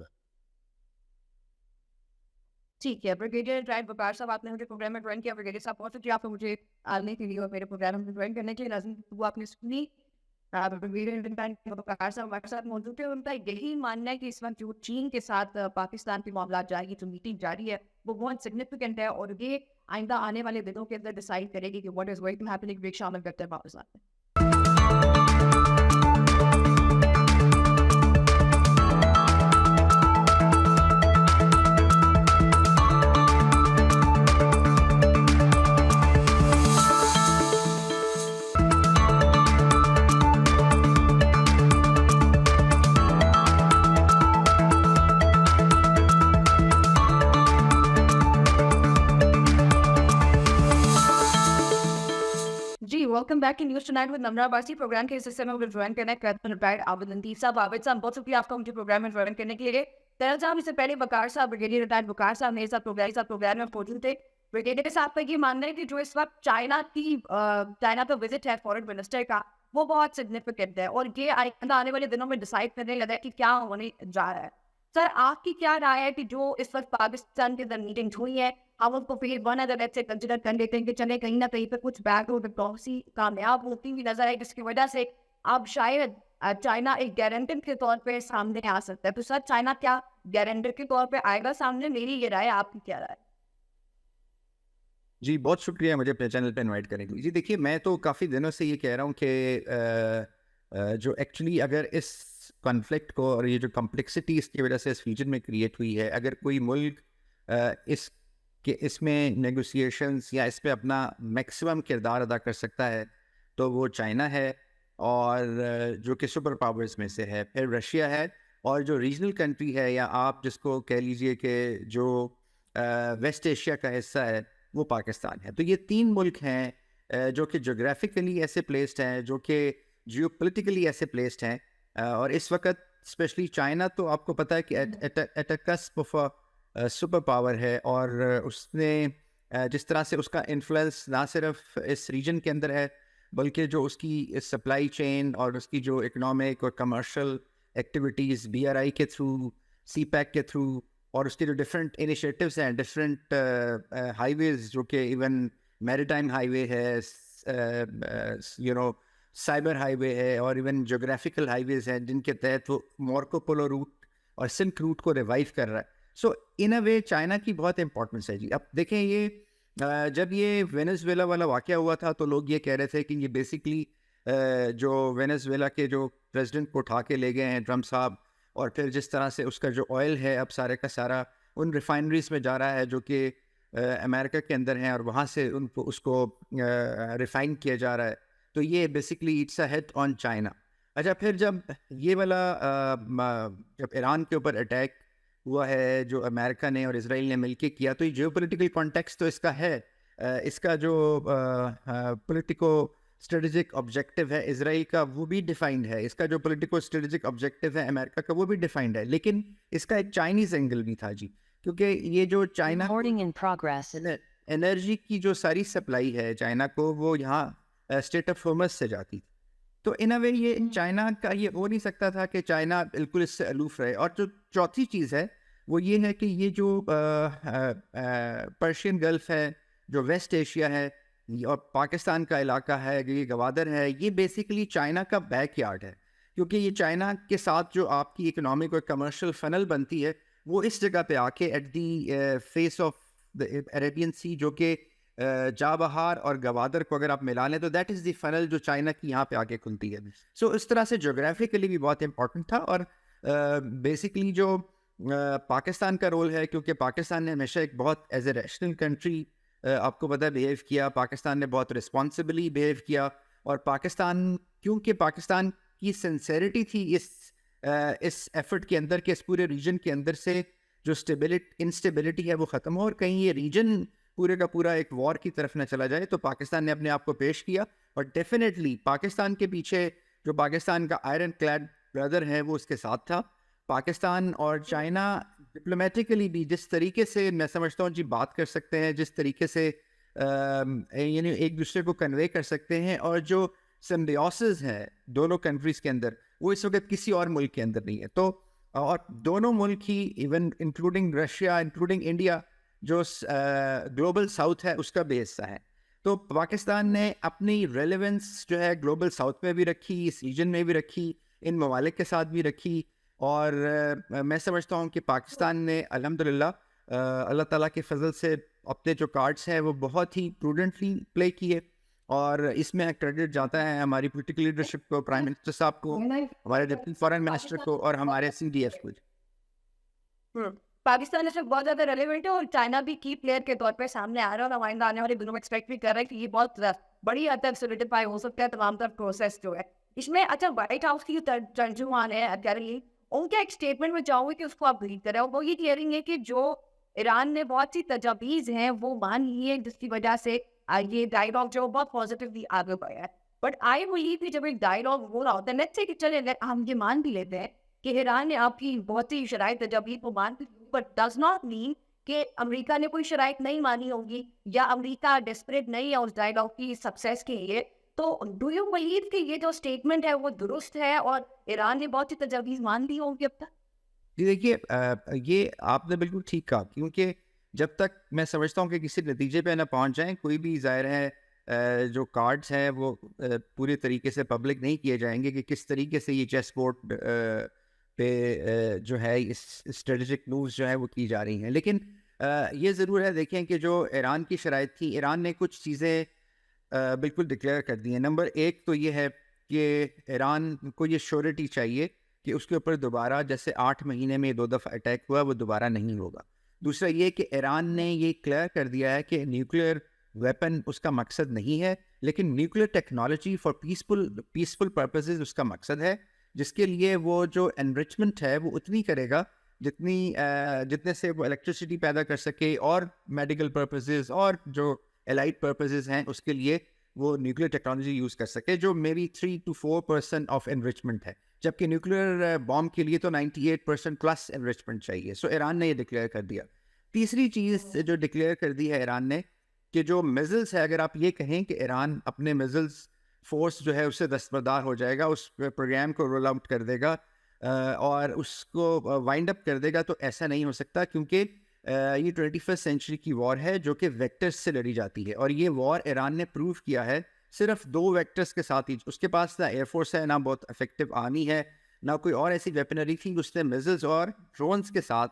ٹھیک ہے. بریگیڈیئر ڈرائیو وقار صاحب, آپ نے مجھے پروگرام میں جوائن کیا. بریگیڈیئر صاحب بہت شکریہ آپ کو مجھے آنے کے لیے اور میرے پروگرام میں جوائن کرنے کے لیے. ناظرین وہ آپ نے سنی, بریگیڈیئر وقار صاحب ہمارے ساتھ موجود ہے. ان کا یہی ماننا ہے کہ اس وقت جو چین کے ساتھ پاکستان کے معاملات جاری, جو میٹنگ جاری ہے وہ بہت سگنیفیکینٹ ہے, اور یہ آئندہ آنے والے دنوں کے اندر ڈیسائڈ کرے گی کہ what is going to happen. ایک بریک شامل کرتے ہیں واپس آتے ہیں. جی welcome back to News Tonight with Nimra Abbasi. Programme کے اس حصے میں جوائن کرنا ہے کیپٹن ریٹائرڈ عابد لطیف صاحب. عابد صاحب بہت شکریہ آپ کا مجھے پروگرام میں جوائن کرنے کے لیے. طاہر صاحب اس سے پہلے وقار صاحب, بریگیڈیئر ریٹائرڈ وقار صاحب میرے ساتھ پروگرام میں موجود تھے. بریگیڈیئر صاحب کا یہ ماننا ہے کہ جو اس وقت چائنا کا وزٹ ہے فورن منسٹر کا, وہ بہت سگنیفیکینٹ ہے, اور یہ آئندہ آنے والے دنوں میں ڈیسائڈ کرنے لگا ہے کہ کیا ہونے جا رہا ہے. سر آپ کی کیا رائے ہے کہ جو اس وقت پاکستان کے اندر میٹنگ ہوئی ہے, ہم اس کو پھر ون ادر سے کنسیڈر کر لیتے ہیں کہ چلے کہیں نہ کہیں پہ کچھ بیک ڈور ڈپلومیسی کامیاب ہوتی ہوئی نظر آئی, جس کی وجہ سے اب شاید چائنا ایک گارنٹر کے طور پہ سامنے آ سکتا ہے. تو سر چائنا کیا گارنٹر کے طور پہ آئے گا سامنے؟ میری یہ رائے, آپ کی کیا رائے؟ جی بہت شکریہ مجھے اپنے چینل پہ انوائٹ کرنے کے لیے. جی دیکھیے میں تو کافی دنوں سے یہ کہہ رہا ہوں کہ جو ایکچولی اگر اس کانفلکٹ کو اور یہ جو کمپلیکسٹی اس کی وجہ سے اس ریجن میں کریٹ ہوئی ہے, اگر کوئی ملک اس میں نیگوسیشنز یا اس پہ اپنا میکسیمم کردار ادا کر سکتا ہے تو وہ چائنا ہے, اور جو کہ سپر پاورز میں سے ہے, پھر رشیا ہے, اور جو ریجنل کنٹری ہے یا آپ جس کو کہہ لیجئے کہ جو ویسٹ ایشیا کا حصہ ہے وہ پاکستان ہے. تو یہ 3 ملک ہیں جو کہ جغرافیکلی ایسے پلیسڈ ہیں, جو کہ جیو پولیٹیکلی ایسے پلیسڈ ہیں, اور اس وقت اسپیشلی چائنا تو آپ کو پتہ ہے کہ at a cusp of super power ہے, اور اس نے جس طرح سے اس کا انفلوئنس نہ صرف اس ریجن کے اندر ہے بلکہ جو اس کی سپلائی چین اور اس کی جو اکنامک اور کمرشل ایکٹیویٹیز BRI کے تھرو, CPEC کے تھرو, اور اس کے جو ڈفرینٹ انیشیٹوز ہیں, ڈفرینٹ ہائی ویز جو کہ ایون میریٹائم ہائی وے ہے, سائبر ہائی وے ہے, اور ایون جغرافیکل ہائی ویز ہیں جن کے تحت وہ مارکو پولو روٹ اور سلک روٹ کو ریوائیو کر رہا ہے. سو ان اے وے چائنا کی بہت امپورٹنس ہے. جی اب دیکھیں یہ جب یہ وینیزویلا والا واقعہ ہوا تھا تو لوگ یہ کہہ رہے تھے کہ یہ بیسکلی جو وینیزویلا کے جو پریزیڈنٹ کو اٹھا کے لے گئے ہیں ٹرمپ صاحب, اور پھر جس طرح سے اس کا جو آئل ہے اب سارے کا سارا ان ریفائنریز میں جا رہا ہے جو کہ امریکہ کے اندر ہیں, اور وہاں سے اس کو ریفائن کیا جا رہا ہے. تو یہ basically it's a hit on China. اچھا پھر جب یہ والا جب ایران کے اوپر اٹیک ہوا ہے جو امریکہ نے اور اسرائیل نے مل کے کیا, تو یہ جیو پولیٹیکل کانٹیکسٹ تو اس کا ہے, اس کا جو پولیٹیکو اسٹریٹجک آبجیکٹیو ہے اسرائیل کا وہ بھی ڈیفائنڈ ہے, اس کا جو پولیٹیکو اسٹریٹجک آبجیکٹیو ہے امریکہ کا وہ بھی ڈیفائنڈ ہے, لیکن اس کا ایک چائنیز اینگل بھی تھا جی, کیونکہ یہ جو چائنا انرجی کی جو ساری سپلائی ہے چائنا کو وہ یہاں اسٹیٹ آف ہارمز سے جاتی تھی. تو ان اے وے یہ چائنا کا یہ ہو نہیں سکتا تھا کہ چائنا بالکل اس سے الوف رہے. اور جو چوتھی چیز ہے وہ یہ ہے کہ یہ جو پرشین گلف ہے, جو ویسٹ ایشیا ہے اور پاکستان کا علاقہ ہے, یہ گوادر ہے, یہ بیسیکلی چائنا کا بیک یارڈ ہے, کیونکہ یہ چائنا کے ساتھ جو آپ کی اکنامک اور کمرشل فنل بنتی ہے وہ اس جگہ پہ آ کے at the face of the Arabian Sea, جو کہ جابہار اور گوادر کو اگر آپ ملا لیں تو دیٹ از دی فنل جو چائنا کی یہاں پہ آ کے کھلتی ہے. سو اس طرح سے جغرافیکلی بھی بہت امپورٹنٹ تھا. اور بیسکلی جو پاکستان کا رول ہے, کیونکہ پاکستان نے ہمیشہ ایک بہت ایز اے ریشنل کنٹری آپ کو پتہ ہے بیہیو کیا, پاکستان نے بہت رسپانسبلی بیہیو کیا, اور پاکستان کیونکہ پاکستان کی سنسیریٹی تھی اس ایفرٹ کے اندر کہ اس پورے ریجن کے اندر سے جو انسٹیبلٹی ہے وہ ختم ہو اور کہیں یہ ریجن پورے کا پورا ایک وار کی طرف نہ چلا جائے, تو پاکستان نے اپنے آپ کو پیش کیا. اور ڈیفینیٹلی پاکستان کے پیچھے جو پاکستان کا آئرن کلیڈ بردر ہے وہ اس کے ساتھ تھا. پاکستان اور چائنا ڈپلومیٹیکلی بھی جس طریقے سے میں سمجھتا ہوں جی بات کر سکتے ہیں, جس طریقے سے یعنی ایک دوسرے کو کنوے کر سکتے ہیں, اور جو سمبیوسس ہے دونوں کنٹریز کے اندر وہ اس وقت کسی اور ملک کے اندر نہیں ہے. تو اور دونوں ملک ہی even including Russia, including India, جو گلوبل ساؤتھ ہے اس کا بھی حصہ ہے. تو پاکستان نے اپنی ریلیونس جو ہے گلوبل ساؤتھ میں بھی رکھی, اس ریجن میں بھی رکھی, ان ممالک کے ساتھ بھی رکھی. اور میں سمجھتا ہوں کہ پاکستان نے الحمدللہ اللہ تعالیٰ کے فضل سے اپنے جو کارڈز ہیں وہ بہت ہی پروڈنٹلی پلے کیے, اور اس میں کریڈٹ جاتا ہے ہماری پولیٹیکل لیڈرشپ کو, پرائم منسٹر صاحب کو, ہمارے ڈپٹی فارن منسٹر کو, اور ہمارے CDF کو. پاکستان اس وقت بہت زیادہ ریلیونٹ ہے اور چائنا بھی کی پلیئر کے طور پہ سامنے آ رہا ہے, اور آئندہ آنے والے دنوں میں ایکسپیکٹ بھی کر رہے ہیں کہ یہ بہت بڑی حد تک سولیڈیفائی ہو سکتا ہے تمام تر پروسیس جو ہے اس میں. اچھا وائٹ ہاؤس کی ترجمان ہے کرنٹلی, ان کے ایک اسٹیٹمنٹ میں چاہوں گی کہ اس کو آپ ریڈ کریں. وہ یہ کہہ رہی ہیں کہ جو ایران نے بہت سی تجاویز ہیں وہ مان لی ہیں, جس کی وجہ سے یہ ڈائیلاگ جو بہت پازیٹیولی آگے بڑھا ہے. بٹ آئی بلیو کہ جب ایک ڈائیلاگ ہو رہا ہوتا ہے, لیٹس سے کہ چلے ہم یہ مان بھی لیتے ہیں کہ ایران نے آپ کی بہت سی شرائط تجاویز کو مان لی, بٹ ڈز ناٹ مین کہ امریکہ نے کوئی شرائط نہیں مانی ہوگی یا امریکہ ڈیسپریٹ نہیں ہے اس ڈائیلاگ کی سکسیس کے لیے. تو ڈو یو بلیو کہ یہ جو اسٹیٹمنٹ ہے وہ درست ہے اور ایران نے بہت سی تجاویز مان لی ہوں گی اب تک؟ جی دیکھیے, یہ آپ نے بالکل ٹھیک کہا, کیونکہ جب تک میں سمجھتا ہوں کہ کسی نتیجے پہ نہ پہنچ جائیں, کوئی بھی ظاہر ہے جو کارڈز ہیں وہ پورے طریقے سے پبلک نہیں کیے جائیں گے کہ کس طریقے سے یہ چیس بورڈ پہ جو ہے اس اسٹریٹجک مووز جو ہے وہ کی جا رہی ہیں. لیکن یہ ضرور ہے دیکھیں کہ جو ایران کی شرائط تھی, ایران نے کچھ چیزیں بالکل ڈکلیئر کر دی ہیں. نمبر ایک تو یہ ہے کہ ایران کو یہ شیورٹی چاہیے کہ اس کے اوپر دوبارہ جیسے 8 مہینے میں 2 دفعہ اٹیک ہوا وہ دوبارہ نہیں ہوگا. دوسرا یہ کہ ایران نے یہ کلیئر کر دیا ہے کہ نیوکلیئر ویپن اس کا مقصد نہیں ہے, لیکن nuclear technology for peaceful purposes اس کا مقصد ہے, جس کے لیے وہ جو انرچمنٹ ہے وہ اتنی کرے گا جتنے سے وہ الیکٹریسٹی پیدا کر سکے, اور میڈیکل پرپزز اور جو الائٹ پرپزز ہیں اس کے لیے وہ نیوکلیئر ٹیکنالوجی یوز کر سکے, جو میبی 3 to 4% آف انرچمنٹ ہے, جبکہ نیوکلیئر بام کے لیے تو 98% پلس انرچمنٹ چاہیے. سو ایران نے یہ ڈکلیئر کر دیا. تیسری چیز جو ڈکلیئر کر دی ہے ایران نے کہ جو میزلس ہے, اگر آپ یہ کہیں کہ ایران اپنے میزلس فورس جو ہے اس سے دستبردار ہو جائے گا, اس پروگرام کو رول آؤٹ کر دے گا اور اس کو وائنڈ اپ کر دے گا, تو ایسا نہیں ہو سکتا, کیونکہ یہ 21st سینچری کی وار ہے جو کہ ویکٹرز سے لڑی جاتی ہے, اور یہ وار ایران نے پروو کیا ہے صرف 2 ویکٹرز کے ساتھ ہی. اس کے پاس نہ ایئر فورس ہے, نہ بہت افیکٹو آرمی ہے, نہ کوئی اور ایسی ویپنری تھی, اس نے میزلز اور ڈرونز کے ساتھ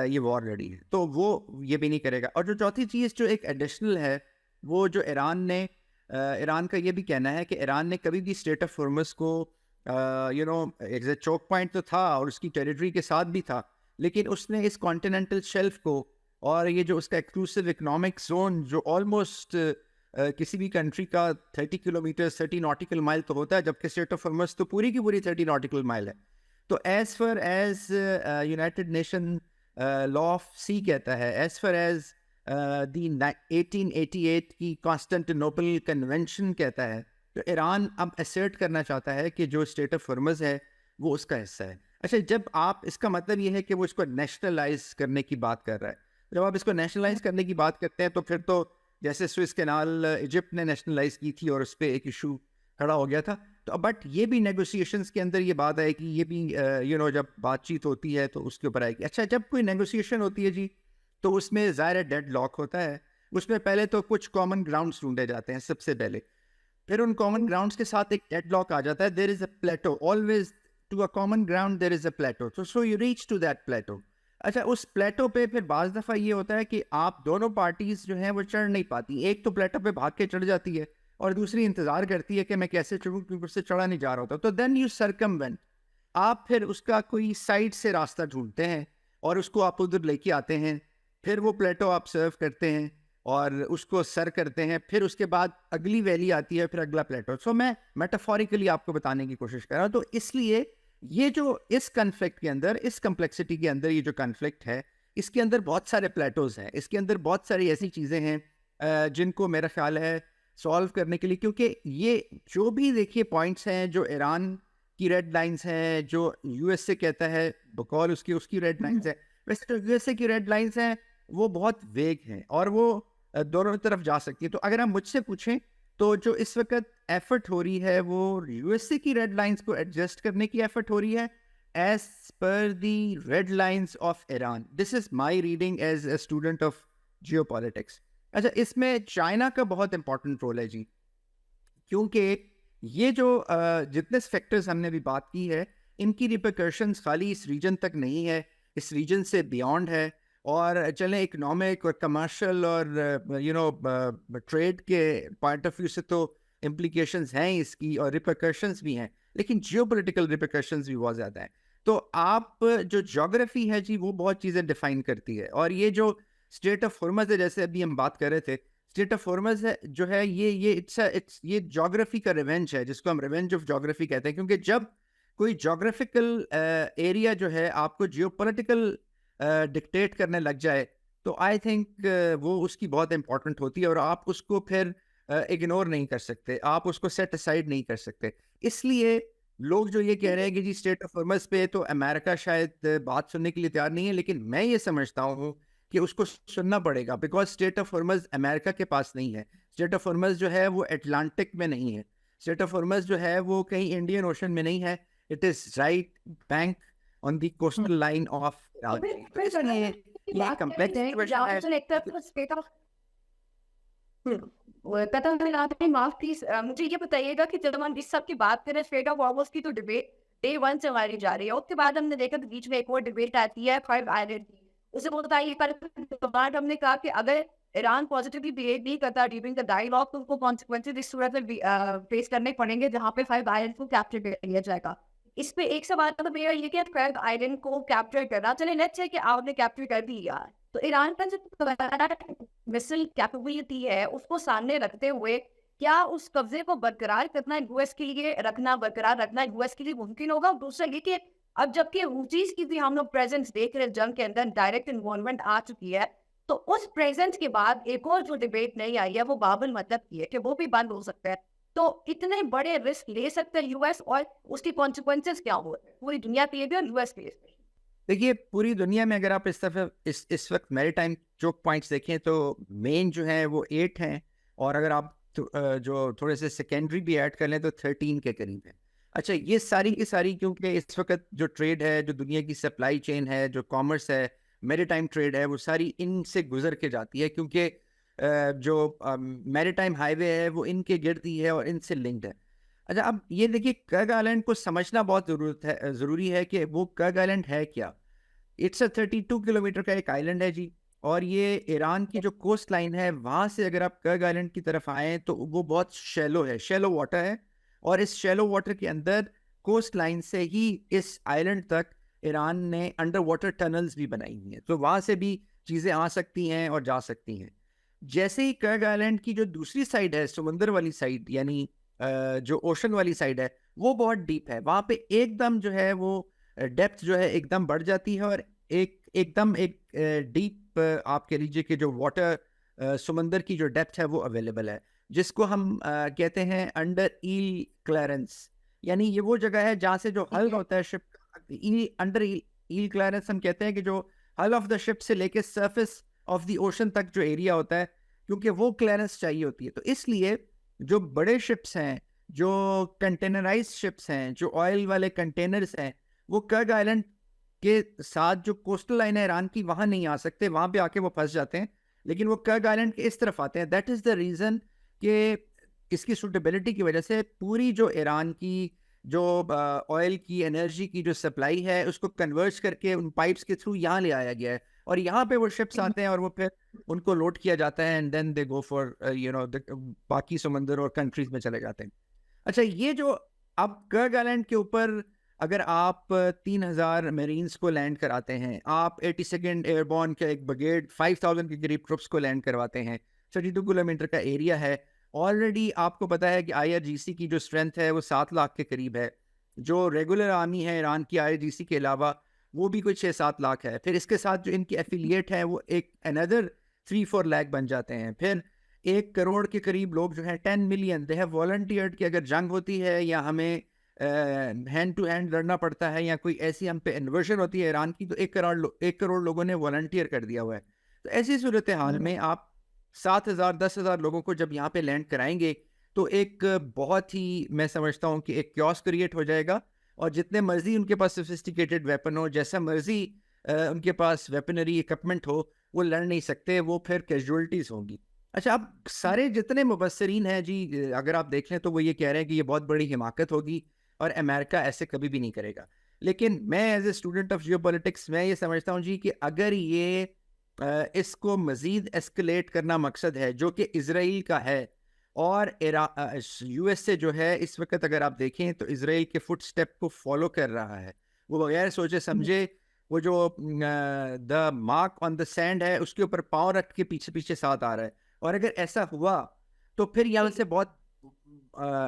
یہ وار لڑی ہے, تو وہ یہ بھی نہیں کرے گا. اور جو چوتھی چیز جو ایک ایڈیشنل ہے وہ جو ایران کا یہ بھی کہنا ہے کہ ایران نے کبھی بھی اسٹیٹ آف ہارمز کو ایک چوک پوائنٹ تو تھا اور اس کی ٹیریٹری کے ساتھ بھی تھا, لیکن اس نے اس کانٹیننٹل شیلف کو اور یہ جو اس کا ایکسکلوسیو اکنامک زون جو آلموسٹ کسی بھی کنٹری کا 30 کلومیٹر 30 ناٹیکل مائل تو ہوتا ہے, جبکہ اسٹریٹ آف ہارمز تو پوری کی پوری 30 ناٹیکل مائل ہے. تو as far as United Nation law of sea کہتا ہے, ایز فار ایز دی 1888 کی کانسٹنٹینوپل کنونشن کہتا ہے, تو ایران اب اسرٹ کرنا چاہتا ہے کہ جو اسٹریٹ آف ہارمز ہے وہ اس کا حصہ ہے. اچھا, جب آپ اس کا مطلب یہ ہے کہ وہ اس کو نیشنلائز کرنے کی بات کر رہا ہے, جب آپ اس کو نیشنلائز کرنے کی بات کرتے ہیں تو پھر تو جیسے سوئس کینال ایجپٹ نے نیشنلائز کی تھی اور اس پہ ایک ایشو کھڑا ہو گیا تھا, تو بٹ یہ بھی نیگوسیشنز کے اندر یہ بات آئے گی, یہ بھی جب بات چیت ہوتی ہے تو اس کے اوپر آئے گی. اچھا, جب کوئی نیگوسیشن ہوتی ہے جی, تو اس میں ظاہر ڈیڈ لاک ہوتا ہے. اس میں پہلے تو کچھ کامن گراؤنڈس ڈھونڈے جاتے ہیں سب سے پہلے, پھر ان کامن گراؤنڈس کے ساتھ ایک ڈیڈ لاک آ جاتا ہے. There is a plateau, always to a common ground there is a plateau, so you reach to that plateau. اچھا, اس پلیٹو پہ پھر بعض دفعہ یہ ہوتا ہے کہ آپ دونوں پارٹیز جو ہیں وہ چڑھ نہیں پاتی. ایک تو پلیٹو پہ بھاگ کے چڑھ جاتی ہے اور دوسری انتظار کرتی ہے کہ میں کیسے چڑھوں کیونکہ اس سے چڑھا نہیں جا رہا ہوتا. تو دین یو سرکموینٹ, آپ پھر اس کا کوئی سائڈ سے راستہ ڈھونڈتے ہیں اور اس کو آپ ادھر لے کے آتے ہیں. پھر وہ پلیٹو آپ سرو کرتے ہیں اور اس کو سر کرتے ہیں. پھر اس کے بعد اگلی ویلی آتی ہے, پھر اگلا پلیٹو. سو میں میٹافوریکلی آپ کو بتانے کی کوشش کر رہا ہوں. تو اس لیے یہ جو اس کنفلکٹ کے اندر, اس کمپلیکسٹی کے اندر یہ جو کنفلکٹ ہے, اس کے اندر بہت سارے پلیٹوز ہیں, اس کے اندر بہت ساری ایسی چیزیں ہیں جن کو میرا خیال ہے سالو کرنے کے لیے, کیونکہ یہ جو بھی دیکھیے پوائنٹس ہیں جو ایران کی ریڈ لائنز ہیں, جو یو ایس اے کہتا ہے بقول اس کی ریڈ لائنز ہیں, ویسے تو یو ایس اے کی ریڈ لائنز ہیں وہ بہت ویگ ہیں اور وہ دونوں طرف جا سکتی ہے. تو اگر آپ مجھ سے پوچھیں تو جو اس وقت ایفرٹ ہو رہی ہے وہ یو ایس اے کی ریڈ لائنز کو ایڈجسٹ کرنے کی ایفرٹ ہو رہی ہے as per the red lines of Iran. This is my reading as a student of geo politics. اچھا, اس میں چائنا کا بہت امپورٹنٹ رول ہے جی, کیونکہ یہ جو جتنے فیکٹرز ہم نے بھی بات کی ہے, ان کی ریپرکشنز خالی اس ریجن تک نہیں ہے, اس ریجن سے بیونڈ ہے. اور چلیں اکنامک اور کمرشل اور ٹریڈ کے پوائنٹ آف ویو سے تو امپلیکیشنز ہیں اس کی اور ریپرکشنز بھی ہیں, لیکن جیو پولیٹیکل ریپرکشنز بھی بہت زیادہ ہیں. تو آپ جو جغرافی ہے جی وہ بہت چیزیں ڈیفائن کرتی ہے. اور یہ جو اسٹریٹ آف ہارمز ہے, جیسے ابھی ہم بات کر رہے تھے, اسٹریٹ آف ہارمز ہے جو ہے یہ جغرافی کا ریونج ہے, جس کو ہم ریونج آف جغرافی کہتے ہیں. کیونکہ جب کوئی جغرافیکل ایریا جو ہے آپ کو جیو پولیٹیکل ڈکٹیٹ کرنے لگ جائے تو آئی تھنک وہ اس کی بہت امپورٹنٹ ہوتی ہے اور آپ اس کو پھر اگنور نہیں کر سکتے, آپ اس کو سیٹ اسائڈ نہیں کر سکتے. اس لیے لوگ جو یہ کہہ رہے ہیں کہ جی اسٹریٹ آف ہارمز پہ تو امریکہ شاید بات سننے کے لیے تیار نہیں ہے, لیکن میں یہ سمجھتا ہوں کہ اس کو سننا پڑے گا, بیکاز اسٹریٹ آف ہارمز امریکہ کے پاس نہیں ہے. اسٹریٹ آف ہارمز جو ہے وہ اٹلانٹک میں نہیں ہے, اسٹریٹ آف ہارمز جو ہے وہ کہیں انڈین اوشن میں نہیں ہے. It is right bank on the coastal line of Iran. مجھے یہ بتائیے گا کہ جب ہم اس سب کی بات کریں اسٹریٹ آف ہارمز کی, تو ڈبیٹ ڈے 1 سے ہماری جا رہی ہے. اس کے بعد ہم نے دیکھا تو بیچ میں ایک اور ڈبیٹ آتی ہے 5 آئلینڈ کی. اسے بتائیے پر ہم نے کہا کہ اگر ایران پازیٹیولی بہیو نہیں کرتا ڈیورنگ دا ڈائیلاگ تو ان کو کانسیکوینسز اس صورت میں فیس کرنے پڑیں گے جہاں پہ 5 آئلینڈ کو کیپچر کر لیا جائے گا. اس پہ ایک سوال تو میرا یہ کہ 5 آئلینڈ کو کیپچر کرنا, چلے لیٹس سے کہ آپ نے کیپچر کر دیا, تو ایران کا جو مسل کیپیبلٹی ہے اس کو سامنے رکھتے ہوئے کیا اس قبضے کو برقرار کرنا یو ایس کے لیے برقرار رکھنا یو ایس کے لیے ممکن ہوگا؟ دوسرا یہ کہ اب جب کہ حوثیز کی بھی ہم لوگ پریزنس دیکھ رہے جنگ کے اندر ڈائریکٹ انوالومنٹ آ چکی ہے, تو اس پریزنس کے بعد ایک اور جو ڈبیٹ نہیں آئی ہے وہ باب المطلب کی ہے کہ وہ بھی بند ہو سکتا ہے. تو اتنے بڑے رسک لے سکتے ہیں یو ایس, اور اس کی کانسیکوینسز کیا ہو رہے ہیں پوری دنیا کے لیے بھی اور یو ایس کے لیے؟ دیکھیے, پوری دنیا میں اگر آپ اس وقت میری ٹائم چوک پوائنٹس دیکھیں تو مین جو ہیں وہ 8 ہیں, اور اگر آپ جو تھوڑے سے سیکنڈری بھی ایڈ کر لیں تو 13 کے قریب ہیں. اچھا, یہ ساری کی ساری کیونکہ اس وقت جو ٹریڈ ہے, جو دنیا کی سپلائی چین ہے, جو کامرس ہے, میری ٹائم ٹریڈ ہے, وہ ساری ان سے گزر کے جاتی ہے, کیونکہ جو میری ٹائم ہائی وے ہے وہ ان کے گرد ہی ہے اور ان سے لنکڈ ہے. اچھا, اب یہ دیکھیے کرگ آئلینڈ کو سمجھنا بہت ضروری ہے کہ وہ کرگ آئلینڈ ہے کیا. اٹس اے 32 کلومیٹر کا ایک آئلینڈ ہے جی, اور یہ ایران کی جو کوسٹ لائن ہے وہاں سے اگر آپ کرگ آئلینڈ کی طرف آئیں تو وہ بہت شیلو ہے, شیلو واٹر ہے, اور اس شیلو واٹر کے اندر کوسٹ لائن سے ہی اس آئلینڈ تک ایران نے انڈر واٹر ٹنلز بھی بنائی ہوئی ہیں, تو وہاں سے بھی چیزیں آ سکتی ہیں اور جا سکتی ہیں. جیسے ہی کرگ آئلینڈ کی جو دوسری سائڈ ہے سمندر والی سائڈ یعنی جو اوشن والی سائڈ ہے وہ بہت ڈیپ ہے, وہاں پہ ایک دم جو ہے وہ ڈیپتھ جو ہے ایک دم بڑھ جاتی ہے اور ایک دم ایک ڈیپ آپ کہہ لیجیے کہ جو واٹر سمندر کی جو ڈیپتھ ہے وہ اویلیبل ہے, جس کو ہم کہتے ہیں انڈر ایل کلیئرنس. یعنی یہ وہ جگہ ہے جہاں سے جو ہل ہوتا ہے شپ, انڈر ایل کلیئرنس ہم کہتے ہیں کہ جو ہل آف دا شپ سے لے کے سرفیس آف دی اوشن تک جو ایریا ہوتا ہے, کیونکہ وہ کلیئرنس چاہیے ہوتی ہے. تو اس لیے جو بڑے شپس ہیں, جو کنٹینرائز شپس ہیں, جو آئل والے کنٹینرز ہیں, وہ کرگ آئلینڈ کے ساتھ جو کوسٹل لائن ہے ایران کی وہاں نہیں آ سکتے, وہاں پہ آ کے وہ پھنس جاتے ہیں. لیکن وہ کرگ آئلینڈ کے اس طرف آتے ہیں. دیٹ از دا ریزن کہ اس کی سوٹیبلٹی کی وجہ سے پوری جو ایران کی جو آئل کی انرجی کی جو سپلائی ہے اس کو کنورٹ کر کے ان پائپس کے تھرو یہاں لے آیا گیا ہے, اور یہاں پہ وہ شپس آتے ہیں اور وہ پھر ان کو لوڈ کیا جاتا ہے and then they go for باقی سمندر اور کنٹریز میں چلے جاتے ہیں. اچھا, یہ جو اب کرگ آئلینڈ کے اوپر اگر آپ 3000 میرینز کو لینڈ کراتے ہیں, آپ 82nd ایئر بورن کا ایک بریگیڈ 5000 کے قریب ٹروپس کو لینڈ کرواتے ہیں, 32 کلومیٹر کا ایریا ہے, آلریڈی آپ کو پتا ہے کہ IRGC کی جو اسٹرینتھ ہے وہ 7 لاکھ کے قریب ہے, جو ریگولر آرمی ہے ایران کی IRGC کے علاوہ وہ بھی کوئی 6-7 لاکھ ہے, پھر اس کے ساتھ جو ان کی ایفیلیٹ ہیں وہ ایک اندر 3-4 لاکھ بن جاتے ہیں, پھر 1 کروڑ کے قریب لوگ جو ہیں 10 ملین دے ہیو والنٹیئرڈ کہ اگر جنگ ہوتی ہے یا ہمیں ہینڈ ٹو ہینڈ لڑنا پڑتا ہے یا کوئی ایسی ہم پہ انورژن ہوتی ہے ایران کی, تو 1 کروڑ لوگوں نے والنٹیئر کر دیا ہوا ہے. تو ایسی صورتحال میں آپ 7,000-10,000 لوگوں کو جب یہاں پہ لینڈ کرائیں گے تو ایک بہت ہی میں سمجھتا ہوں کہ ایک کیوس کریٹ ہو جائے گا, اور جتنے مرضی ان کے پاس سوفسٹیکیٹڈ ویپن ہو, جیسا مرضی ان کے پاس ویپنری اکوپمنٹ ہو, وہ لڑ نہیں سکتے, وہ پھر کیجولٹیز ہوں گی. اچھا, اب سارے جتنے مبصرین ہیں جی اگر آپ دیکھ لیں تو وہ یہ کہہ رہے ہیں کہ یہ بہت بڑی حماقت ہوگی اور امریکہ ایسے کبھی بھی نہیں کرے گا. لیکن میں as a student of geo politics میں یہ سمجھتا ہوں جی کہ اگر یہ اس کو مزید ایسکلیٹ کرنا مقصد ہے جو کہ اسرائیل کا ہے, اور USA جو ہے اس وقت اگر آپ دیکھیں تو اسرائیل کے فٹ سٹیپ کو فالو کر رہا ہے, وہ بغیر سوچے سمجھے وہ جو the mark on the send ہے اس کے اوپر پاؤں رکھ کے پیچھے پیچھے ساتھ آ رہا ہے. اور اگر ایسا ہوا تو پھر یہاں سے بہت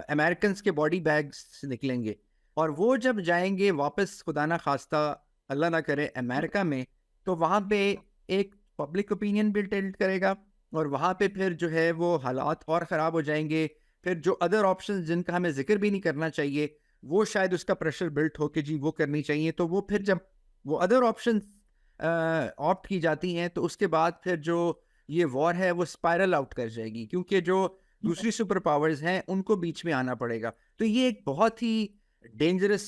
امریکنز کے باڈی بیگز نکلیں گے, اور وہ جب جائیں گے واپس خدا نہ خواستہ اللہ نہ کرے امریکہ میں, تو وہاں پہ ایک پبلک اوپینین بھی ٹلٹ کرے گا, اور وہاں پہ پھر جو ہے وہ حالات اور خراب ہو جائیں گے. پھر جو ادر آپشنز جن کا ہمیں ذکر بھی نہیں کرنا چاہیے وہ شاید اس کا پریشر بلٹ ہو کہ جی وہ کرنی چاہیے, تو وہ پھر جب وہ ادر آپشنز آپٹ کی جاتی ہیں تو اس کے بعد پھر جو یہ وار ہے وہ اسپائرل آؤٹ کر جائے گی, کیونکہ جو دوسری سپر پاورز ہیں ان کو بیچ میں آنا پڑے گا. تو یہ ایک بہت ہی ڈینجرس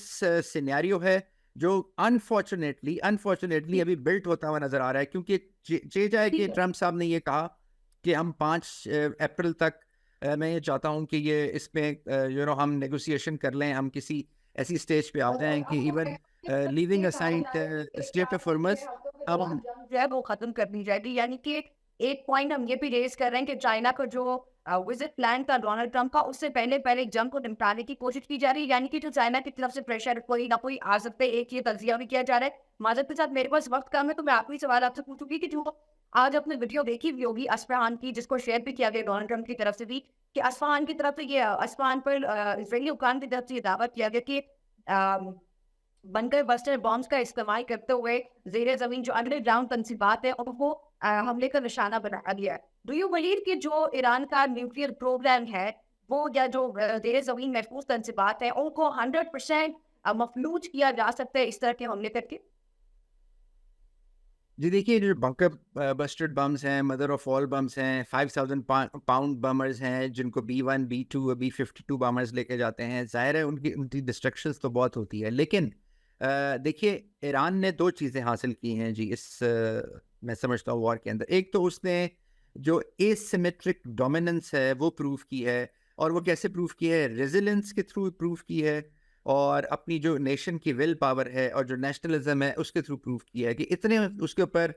سینیریو ہے جو انفارچونیٹلی ابھی بلٹ ہوتا ہوا نظر آ رہا ہے, کیونکہ جائے کہ ٹرمپ صاحب نے یہ کہا کہ ہم 5 اپریل تک میں یہ چاہتا ہوں کہ یہ اس میں ہم نیگوسیشن کر لیں, ہم کسی ایسی اسٹیج پہ آ جائیں کہ even leaving aside state of harms اب ہم جو ہے وہ ختم کرنی جائے گی. یعنی کہ ایک پوائنٹ ہم یہ بھی ریز کر رہے ہیں کہ چائنا کا جو وزٹ پلان تھا ڈونلڈ ٹرمپ کا, اس سے پہلے جنگ کو نمٹانے کی کوشش کی جا رہی ہے. یعنی کہ جو چائنا کی طرف سے پریشر کوئی نہ کوئی آ سکتے, ایک یہ تجزیہ بھی کیا جا رہا ہے. معذرت کے ساتھ میرے پاس وقت کم ہے تو میں آخری سوال آپ سے پوچھوں گی کہ جو آج آپ نے ویڈیو دیکھی ہوئی ہوگی اسفہان کی, جس کو شیئر بھی کیا گیا ڈونلڈ ٹرمپ کی طرف سے بھی, کہ اسفہان کی طرف سے یہ اسفہان پر اسرائیلی حکام کی طرف سے یہ دعویٰ کیا گیا کہ بنکر بسٹر بامز کا استعمال کرتے ہوئے زیر زمین جو انڈر گراؤنڈ تنصیبات ہیں اور وہ حملے کا نشانہ بنا دیا ہے. ڈو یو بلیو کہ جو ایران کا نیوکلیئر پروگرام ہے وہ یا جو زیر زمین محفوظ تنصیبات ہیں ان کو 100% مفلوج کیا جا سکتا ہے اس طرح کے حملے کر کے؟ جی دیکھیے, جو بنکر بسٹرڈ بمز ہیں, مدر آف آل بمز ہیں, 5000 پاؤنڈ بمرز ہیں جن کو B1 B2 B52 بمرز لے کے جاتے ہیں, ظاہر ہے ان کی ڈسٹرکشنز تو بہت ہوتی ہے. لیکن دیکھیے ایران نے 2 چیزیں حاصل کی ہیں جی اس میں سمجھتا ہوں وار کے اندر. ایک تو اس نے جو اے سیمیٹرک ڈومیننس ہے وہ پروف کی ہے, اور وہ کیسے پروف کی ہے, ریزیلنس کے تھرو پروف کی ہے, اور اپنی جو نیشن کی ول پاور ہے اور جو نیشنلزم ہے اس کے تھرو پروف کیا ہے کہ اتنے اس کے اوپر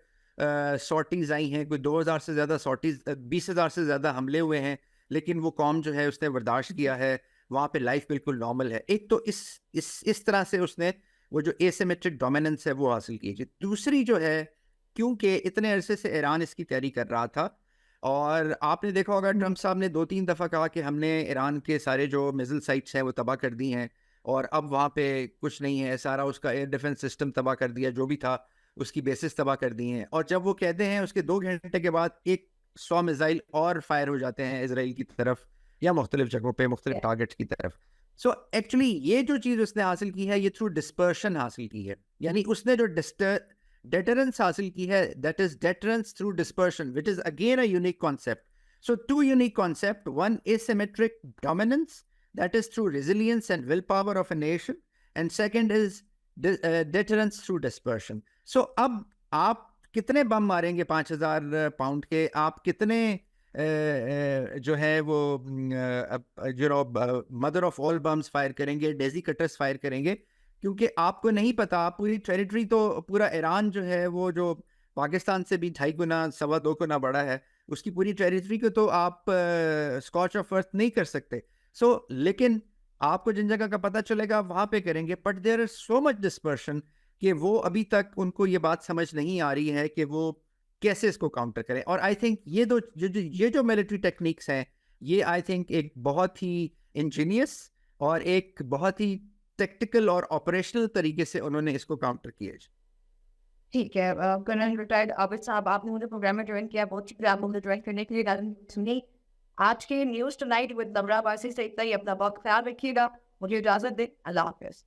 سارٹیز آئی ہیں, کوئی 2000 سے زیادہ سارٹیز, 20,000 سے زیادہ حملے ہوئے ہیں, لیکن وہ قوم جو ہے اس نے برداشت کیا ہے, وہاں پہ لائف بالکل نارمل ہے. ایک تو اس طرح سے اس نے وہ جو اے سیمیٹرک ڈومیننس ہے وہ حاصل کی. دوسری جو ہے, کیونکہ اتنے عرصے سے ایران اس کی تیاری کر رہا تھا اور آپ نے دیکھا ہوگا ٹرمپ صاحب نے 2-3 دفعہ کہا کہ ہم نے ایران کے سارے جو میزل سائٹس ہیں وہ تباہ کر دی ہیں اور اب وہاں پہ کچھ نہیں ہے, سارا اس کا ایئر ڈیفنس سسٹم تباہ کر دیا, جو بھی تھا اس کی بیسس تباہ کر دی ہیں. اور جب وہ کہتے ہیں اس کے 2 گھنٹے کے بعد 100 میزائل اور فائر ہو جاتے ہیں اسرائیل کی طرف یا مختلف جگہوں پہ مختلف ٹارگیٹس کی طرف. سو ایکچولی یہ جو چیز اس نے حاصل کی ہے یہ تھرو ڈسپرشن حاصل کی ہے, یعنی اس نے جو ڈیٹرنس حاصل کی ہے, that is deterrence through dispersion, which is again a unique concept. So 2 unique concepts, one asymmetric dominance, that is through resilience and willpower of a nation, and second is deterrence through dispersion. So اب آپ کتنے بم ماریں گے 5,000 پاؤنڈ کے, آپ کتنے جو ہے وہ mother of all bumps fire کریں گے, ڈیزی کٹرز فائر کریں گے, کیونکہ آپ کو نہیں پتا, آپ پوری ٹیریٹری تو پورا ایران جو ہے وہ جو پاکستان سے بھی 2.5 گنا 2.25 گنا بڑا ہے, اس کی پوری ٹیریٹری کو تو آپ اسکاچ آف ارتھ نہیں کر سکتے. سو لیکن آپ کو جن جگہ کا پتہ چلے گا وہاں پہ کریں گے, but there is so much dispersion کہ وہ ابھی تک ان کو یہ بات سمجھ نہیں آ رہی ہے کہ وہ کیسے اس کو کاؤنٹر کریں. اور آئی تھنک یہ جو ملٹری ٹیکنیکس ہیں یہ آئی تھنک ایک بہت ہی انجینئس اور ایک بہت ہی ٹیکٹیکل اور آپریشنل طریقے سے انہوں نے اس کو کاؤنٹر کیا. ٹھیک ہے, کرنل ریٹائرڈ عابد صاحب, آپ نے مجھے پروگرام میں جوائن کیا, بہت شکریہ آپ مجھے جوائن کرنے کے لیے. سنی آج کے news two night with Nimra باسی سے اتنا ہی. اپنا بہت خیال رکھیے گا, مجھے اجازت دیں, اللہ حافظ.